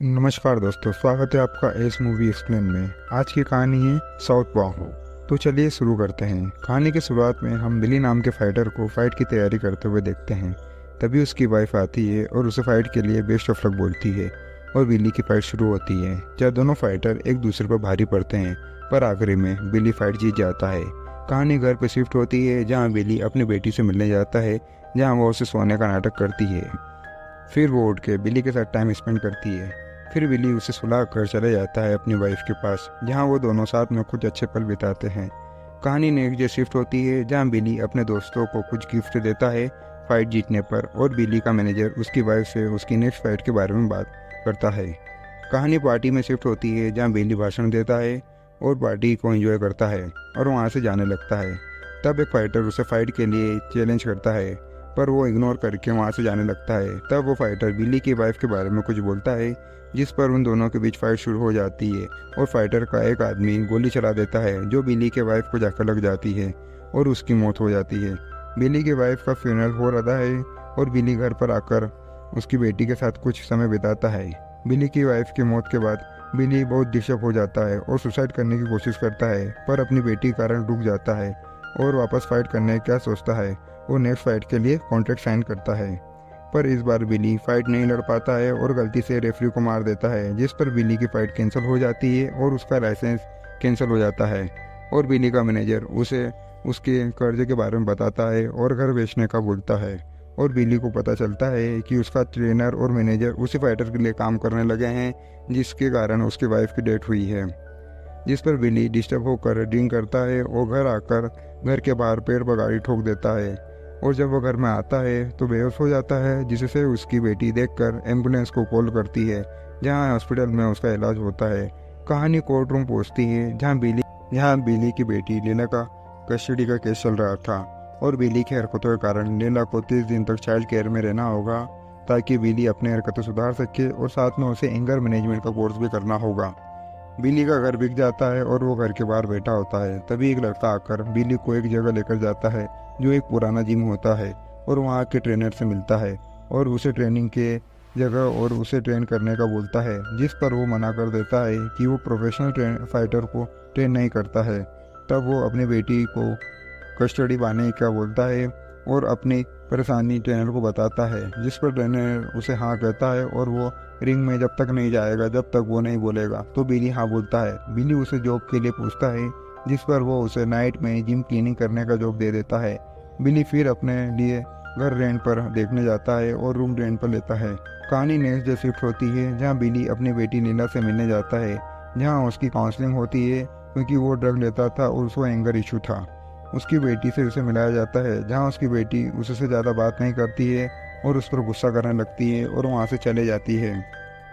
नमस्कार दोस्तों, स्वागत है आपका एस मूवी एक्सप्लेन में। आज की कहानी है साउथ पॉ। तो चलिए शुरू करते हैं। कहानी की शुरुआत में हम बिली नाम के फाइटर को फाइट की तैयारी करते हुए देखते हैं। तभी उसकी वाइफ आती है और उसे फाइट के लिए बेस्ट ऑफ लक बोलती है और बिली की फाइट शुरू होती है, जहाँ दोनों फाइटर एक दूसरे पर भारी पड़ते हैं। पर आखिरी में बिली फाइट जीत जाता है। कहानी घर पर शिफ्ट होती है, जहाँ बिली अपनी बेटी से मिलने जाता है, जहाँ वो उसे सोने का नाटक करती है। फिर वो उठ के बिली के साथ टाइम स्पेंड करती है। फिर बिली उसे सुला कर चले जाता है अपनी वाइफ के पास, जहाँ वो दोनों साथ में कुछ अच्छे पल बिताते हैं। कहानी नेक्स्ट डे शिफ्ट होती है, जहाँ बिली अपने दोस्तों को कुछ गिफ्ट देता है फाइट जीतने पर, और बिली का मैनेजर उसकी वाइफ से उसकी नेक्स्ट फाइट के बारे में बात करता है। कहानी पार्टी में शिफ्ट होती है, जहाँ बिली भाषण देता है और पार्टी को एंजॉय करता है और वहाँ से जाने लगता है। तब एक फाइटर उसे फाइट के लिए चैलेंज करता है, पर वो इग्नोर करके वहाँ से जाने लगता है। तब वो फाइटर बिली की वाइफ के बारे में कुछ बोलता है, जिस पर उन दोनों के बीच फाइट शुरू हो जाती है और फाइटर का एक आदमी गोली चला देता है, जो बिली के वाइफ को जाकर लग जाती है और उसकी मौत हो जाती है। बिली के वाइफ का फ्यूनरल हो रहा है और बिली घर पर आकर उसकी बेटी के साथ कुछ समय बिताता है। बिली की वाइफ की मौत के बाद बिली बहुत डिस्टर्ब हो जाता है और सुसाइड करने की कोशिश करता है, पर अपनी बेटी के कारण रुक जाता है और वापस फाइट करने का सोचता है। वो नेक्स्ट फाइट के लिए कॉन्ट्रैक्ट साइन करता है, पर इस बार बिली फाइट नहीं लड़ पाता है और गलती से रेफरी को मार देता है, जिस पर बिली की फाइट कैंसिल हो जाती है और उसका लाइसेंस कैंसिल हो जाता है। और बिली का मैनेजर उसे उसके कर्जे के बारे में बताता है और घर बेचने का बोलता है। और बिली को पता चलता है कि उसका ट्रेनर और मैनेजर उसी फाइटर के लिए काम करने लगे हैं, जिसके कारण उसकी वाइफ की डेथ हुई है। जिस पर बिली डिस्टर्ब होकर ड्रिंक करता है और घर आकर घर के बाहर पेड़ पर गाड़ी ठोक देता है। और जब वो घर में आता है तो बेहोश हो जाता है, जिससे उसकी बेटी देखकर एम्बुलेंस को कॉल करती है, जहां हॉस्पिटल में उसका इलाज होता है। कहानी कोर्ट रूम पहुँचती है, जहां बिली की बेटी लीला का कस्टडी का केस चल रहा था और बिली की हरकतों के कारण लीला को 30 दिन तक चाइल्ड केयर में रहना होगा, ताकि बिली अपनी हरकतें सुधार सके, और साथ में उसे एंगर मैनेजमेंट का कोर्स भी करना होगा। बिली का घर बिक जाता है और वो घर के बाहर बैठा होता है। तभी एक लड़का आकर बिली को एक जगह लेकर जाता है, जो एक पुराना जिम होता है, और वहाँ के ट्रेनर से मिलता है और उसे ट्रेनिंग के जगह और उसे ट्रेन करने का बोलता है, जिस पर वो मना कर देता है कि वो प्रोफेशनल फाइटर को ट्रेन नहीं करता है। तब वो अपनी बेटी को कस्टडी पाने का बोलता है और अपनी परेशानी ट्रेनर को बताता है, जिस पर ट्रेनर उसे हाँ कहता है और वो रिंग में जब तक नहीं जाएगा जब तक वो नहीं बोलेगा। तो बिली हाँ बोलता है। बिली उसे जॉब के लिए पूछता है, जिस पर वो उसे नाइट में जिम क्लीनिंग करने का जॉब दे देता है। बिली फिर अपने लिए घर रेंट पर देखने जाता है और रूम रेंट पर लेता है। कहानी नेक्स्ट डे शिफ्ट होती है, जहाँ बिली अपनी बेटी नीला से मिलने जाता है, जहाँ उसकी काउंसलिंग होती है, क्योंकि वो ड्रग लेता था और उसको एंगर इशू था। उसकी बेटी से उसे मिलाया जाता है, जहाँ उसकी बेटी उससे ज़्यादा बात नहीं करती है और उस पर गुस्सा करने लगती है और वहाँ से चले जाती है।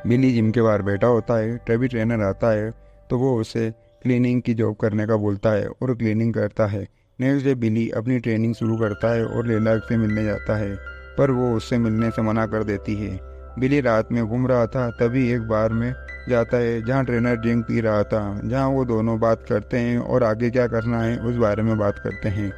बिली जिम के बाहर बैठा होता है, तभी ट्रेनर आता है, तो वो उसे क्लीनिंग की जॉब करने का बोलता है और क्लीनिंग करता है। नेक्स्ट डे बिली अपनी ट्रेनिंग शुरू करता है और लैला से मिलने जाता है, पर वो उससे मिलने से मना कर देती है। बिली रात में घूम रहा था, तभी एक बार में जाता है जहाँ ट्रेनर ड्रिंक पी रहा था, जहाँ वो दोनों बात करते हैं और आगे क्या करना है उस बारे में बात करते हैं।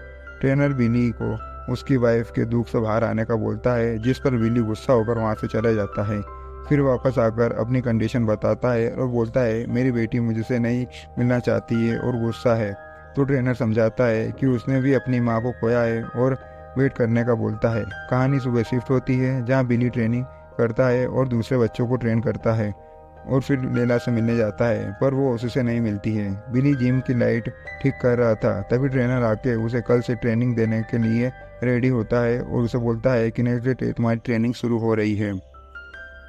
ट्रेनर बिली को उसकी वाइफ के दुख से बाहर आने का बोलता है, जिस पर बिली गुस्सा होकर वहाँ से चला जाता है। फिर वापस आकर अपनी कंडीशन बताता है और बोलता है, मेरी बेटी मुझसे नहीं मिलना चाहती है और गुस्सा है। तो ट्रेनर समझाता है कि उसने भी अपनी माँ को खोया है और वेट करने का बोलता है। कहानी सुबह शिफ्ट होती है, जहाँ बिली ट्रेनिंग करता है और दूसरे बच्चों को ट्रेन करता है और फिर लैला से मिलने जाता है, पर वो उससे नहीं मिलती है। बिली जिम की लाइट ठीक कर रहा था, तभी ट्रेनर आके उसे कल से ट्रेनिंग देने के लिए रेडी होता है और उसे बोलता है कि नेक्स्ट डे तुम्हारी ट्रेनिंग शुरू हो रही है।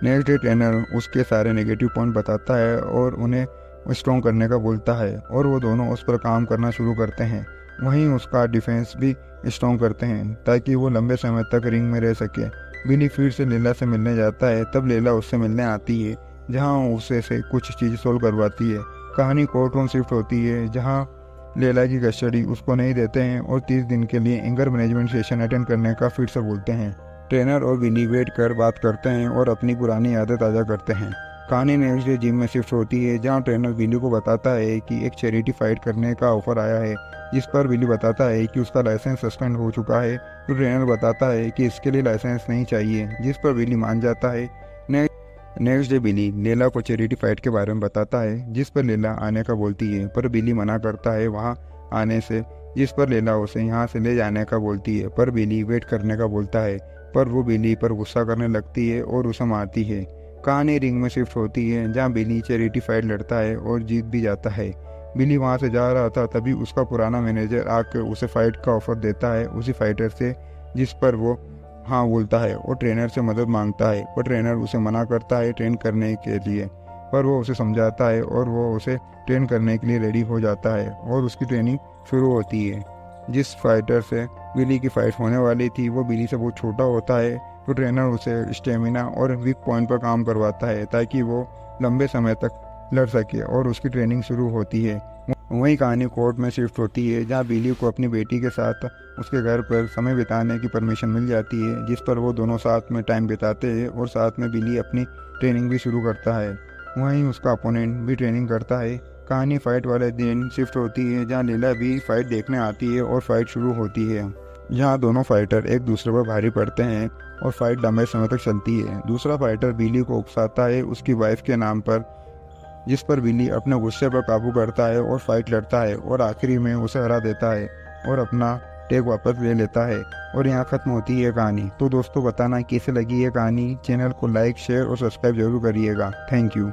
नेक्स्ट डे ट्रेनर उसके सारे नेगेटिव पॉइंट बताता है और उन्हें स्ट्रॉन्ग करने का बोलता है, और वो दोनों उस पर काम करना शुरू करते हैं। वहीं उसका डिफेंस भी स्ट्रॉन्ग करते हैं, ताकि वो लंबे समय तक रिंग में रह सके। बिली फिर से लैला से मिलने जाता है, तब लैला उससे मिलने आती है, जहाँ उसे से कुछ चीज़ सोल्व करवाती है। कहानी कोर्ट रूम शिफ्ट होती है, जहाँ लैला की कस्टडी उसको नहीं देते हैं और 30 दिन के लिए एंगर मैनेजमेंट सेशन अटेंड करने का फिर से बोलते हैं। ट्रेनर और बिली वेट कर बात करते हैं और अपनी पुरानी यादें ताज़ा करते हैं। कहानी नेक्स्ट डे जिम में शिफ्ट होती है, जहाँ ट्रेनर बिली को बताता है कि एक चैरिटी फाइट करने का ऑफर आया है, जिस पर बिली बताता है कि उसका लाइसेंस सस्पेंड हो चुका है। तो ट्रेनर बताता है कि इसके लिए लाइसेंस नहीं चाहिए, जिस पर बिली मान जाता है। नेक्स्ट डे बिली लेला को चैरिटी फाइट के बारे में बताता है, जिस पर लेला आने का बोलती है, पर बिली मना करता है वहाँ आने से, जिस पर लेला उसे यहाँ से ले जाने का बोलती है, पर बिली वेट करने का बोलता है, पर वो बिली पर गुस्सा करने लगती है और उसे मारती है। कहानी रिंग में शिफ्ट होती है, जहाँ बिली चैरिटी फाइट लड़ता है और जीत भी जाता है। बिली वहाँ से जा रहा था, तभी उसका पुराना मैनेजर आकर उसे फाइट का ऑफर देता है उसी फाइटर से, जिस पर वो हाँ बोलता है और ट्रेनर से मदद मांगता है, पर ट्रेनर उसे मना करता है ट्रेन करने के लिए। पर वो उसे समझाता है और वो उसे ट्रेन करने के लिए रेडी हो जाता है और उसकी ट्रेनिंग शुरू होती है। जिस फाइटर से बिली की फाइट होने वाली थी वो बिली से बहुत छोटा होता है, तो ट्रेनर उसे स्टेमिना और वीक पॉइंट पर काम करवाता है ताकि वो लंबे समय तक लड़ सके और उसकी ट्रेनिंग शुरू होती है। वहीं कहानी कोर्ट में शिफ्ट होती है, जहाँ बिली को अपनी बेटी के साथ उसके घर पर समय बिताने की परमिशन मिल जाती है, जिस पर वो दोनों साथ में टाइम बिताते हैं और साथ में बिली अपनी ट्रेनिंग भी शुरू करता है। वहीं उसका अपोनेंट भी ट्रेनिंग करता है। कहानी फाइट वाले दिन शिफ्ट होती है, जहाँ लीला भी फाइट देखने आती है और फाइट शुरू होती है, जहाँ दोनों फाइटर एक दूसरे पर भारी पड़ते हैं और फाइट लंबे समय तक चलती है। दूसरा फाइटर बिली को उकसाता है उसकी वाइफ के नाम पर, जिस पर बिली अपने गुस्से पर काबू करता है और फाइट लड़ता है और आखिरी में उसे हरा देता है और अपना टेक वापस ले लेता है और यहाँ खत्म होती है कहानी। तो दोस्तों बताना कैसे लगी ये कहानी। चैनल को लाइक शेयर और सब्सक्राइब जरूर करिएगा। Thank you.